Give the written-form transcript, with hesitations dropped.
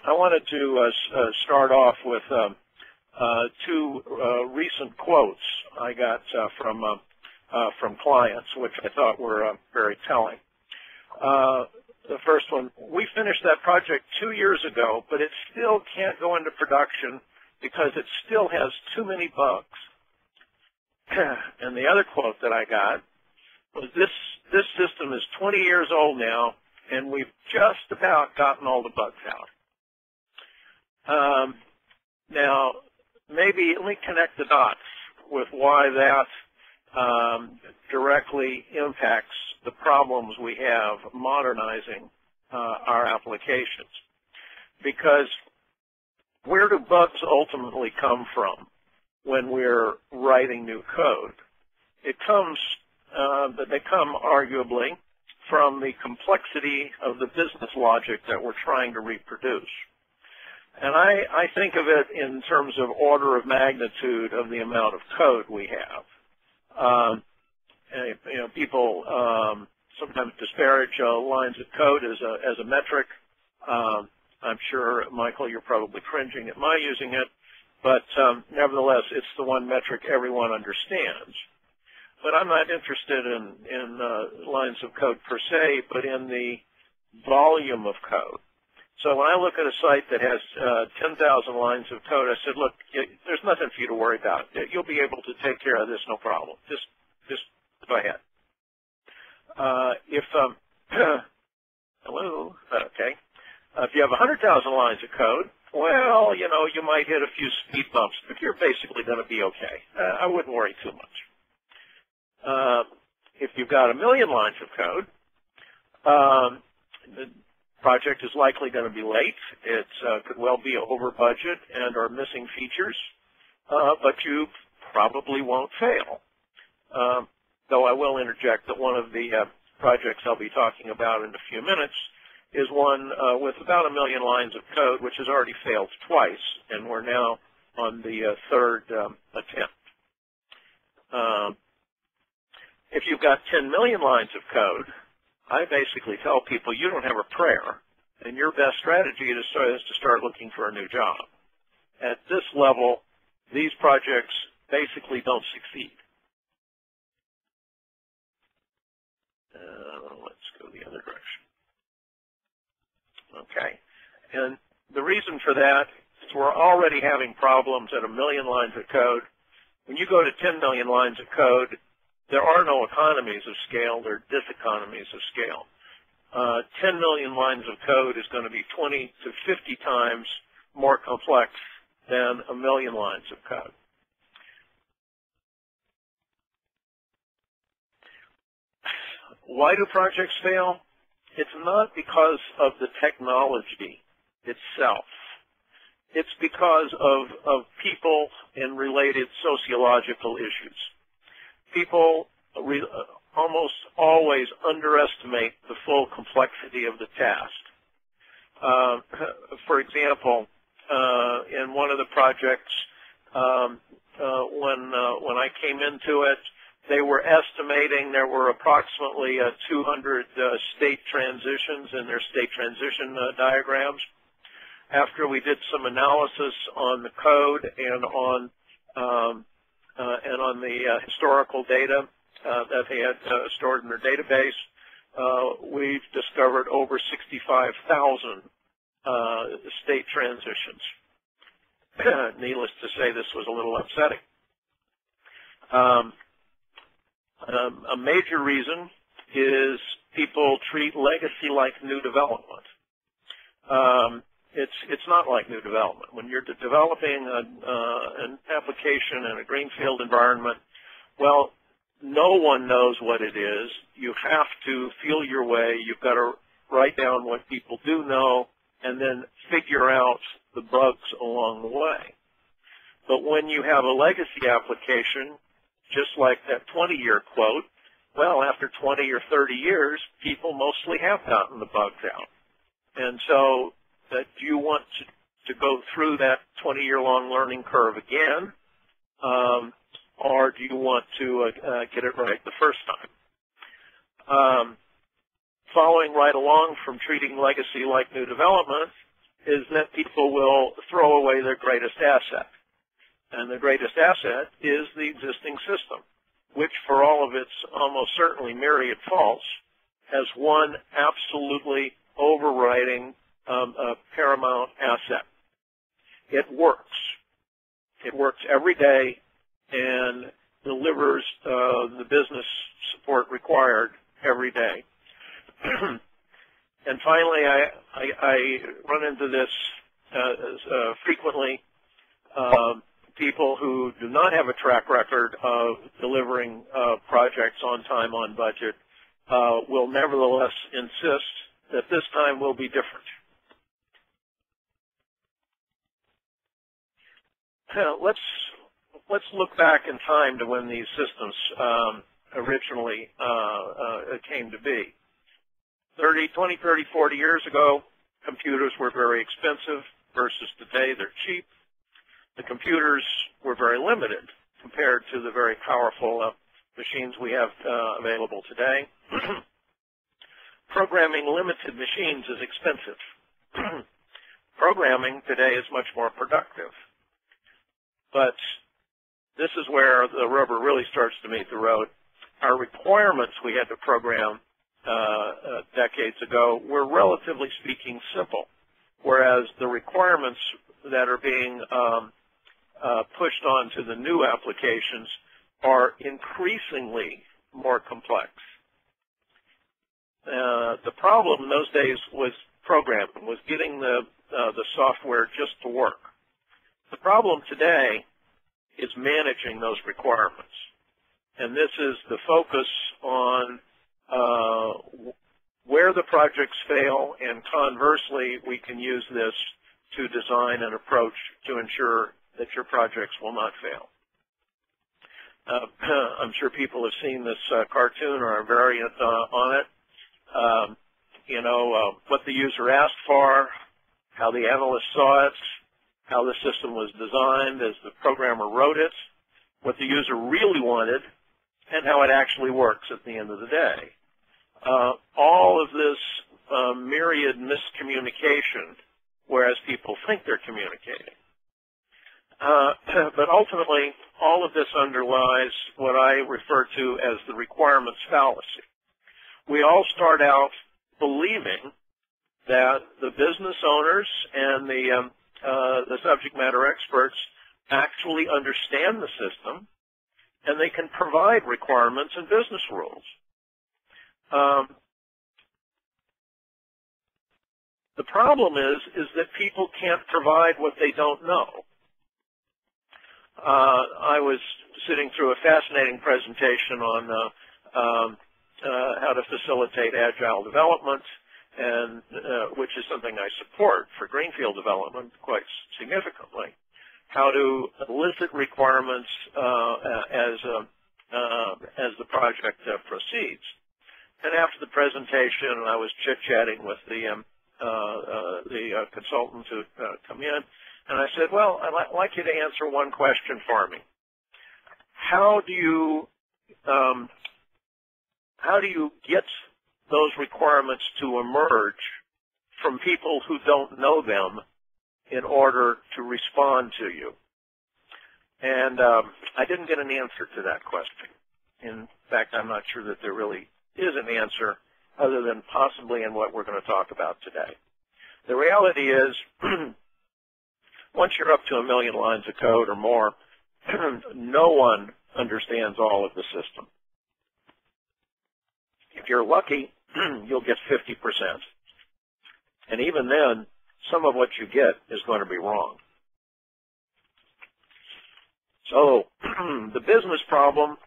I wanted to start off with two recent quotes I got from clients, which I thought were very telling. The first one: we finished that project 2 years ago, but it still can't go into production because it still has too many bugs. And the other quote that I got was, this system is 20 years old now, and we've just about gotten all the bugs out. Now, maybe let me connect the dots with why that directly impacts the problems we have modernizing our applications. Because where do bugs ultimately come from when we're writing new code? It comes, they come arguably from the complexity of the business logic that we're trying to reproduce. And I think of it in terms of order of magnitude of the amount of code we have. You know, people sometimes disparage lines of code as a metric. I'm sure, Michael, you're probably cringing at my using it, but nevertheless, it's the one metric everyone understands. But I'm not interested in lines of code per se, but in the volume of code. So when I look at a site that has 10,000 lines of code, I said, look, there's nothing for you to worry about. You'll be able to take care of this, no problem. Just go ahead. Hello? Okay. If you have 100,000 lines of code, well, you know, you might hit a few speed bumps, but you're basically going to be okay. I wouldn't worry too much. If you've got 1 million lines of code, the project is likely going to be late. It could well be over budget and are missing features, but you probably won't fail. Though I will interject that one of the projects I'll be talking about in a few minutes is one with about 1 million lines of code, which has already failed twice, and we're now on the third attempt. If you've got 10 million lines of code, I basically tell people you don't have a prayer, and your best strategy is to start looking for a new job. At this level, these projects basically don't succeed. Let's go the other direction. Okay, and the reason for that is we're already having problems at 1 million lines of code. When you go to 10 million lines of code, there are no economies of scale, there are diseconomies of scale. 10 million lines of code is going to be 20 to 50 times more complex than 1 million lines of code. Why do projects fail? It's not because of the technology itself. It's because of people and related sociological issues. People almost always underestimate the full complexity of the task. For example, in one of the projects, when I came into it, they were estimating there were approximately 200 state transitions in their state transition diagrams. After we did some analysis on the code and on the historical data that they had stored in their database, we've discovered over 65,000 state transitions. Needless to say, this was a little upsetting. A major reason is people treat legacy like new development. It's not like new development. When you're developing an application in a greenfield environment, well, no one knows what it is. You have to feel your way. You've got to write down what people do know and then figure out the bugs along the way. But when you have a legacy application, just like that 20-year quote, well, after 20 or 30 years, people mostly have gotten the bugs out. And so do you want to go through that 20-year-long learning curve again, or do you want to get it right the first time? Following right along from treating legacy like new development is that people will throw away their greatest asset. And the greatest asset is the existing system, which for all of its almost certainly myriad faults has one absolutely overriding paramount asset. It works. It works every day and delivers the business support required every day. And finally, I run into this frequently. People who do not have a track record of delivering projects on time, on budget, will nevertheless insist that this time will be different. Let's look back in time to when these systems originally came to be. 20, 30, 40 years ago, computers were very expensive versus today they're cheap. The computers were very limited compared to the very powerful machines we have available today. Programming limited machines is expensive. Programming today is much more productive. But this is where the rubber really starts to meet the road. Our requirements we had to program decades ago were, relatively speaking, simple, whereas the requirements that are being pushed onto the new applications are increasingly more complex. The problem in those days was programming, was getting the software just to work. The problem today is managing those requirements. And this is the focus on where the projects fail, and conversely, we can use this to design an approach to ensure that your projects will not fail. I'm sure people have seen this cartoon or a variant on it. What the user asked for, how the analyst saw it, how the system was designed as the programmer wrote it, what the user really wanted, and how it actually works at the end of the day. All of this myriad miscommunication, whereas people think they're communicating. But ultimately, all of this underlies what I refer to as the requirements fallacy. We all start out believing that the business owners and the subject matter experts actually understand the system, and they can provide requirements and business rules. The problem is that people can't provide what they don't know. I was sitting through a fascinating presentation on how to facilitate agile development, and which is something I support for greenfield development quite significantly. How to elicit requirements as the project proceeds. And after the presentation, I was chit-chatting with the consultant who come in, and I said, well, I'd like you to answer one question for me. How do you get those requirements to emerge from people who don't know them in order to respond to you? And I didn't get an answer to that question. In fact, I'm not sure that there really is an answer other than possibly in what we're going to talk about today. The reality is, once you're up to 1 million lines of code or more, no one understands all of the system. If you're lucky, you'll get 50%. And even then, some of what you get is going to be wrong. So the business problem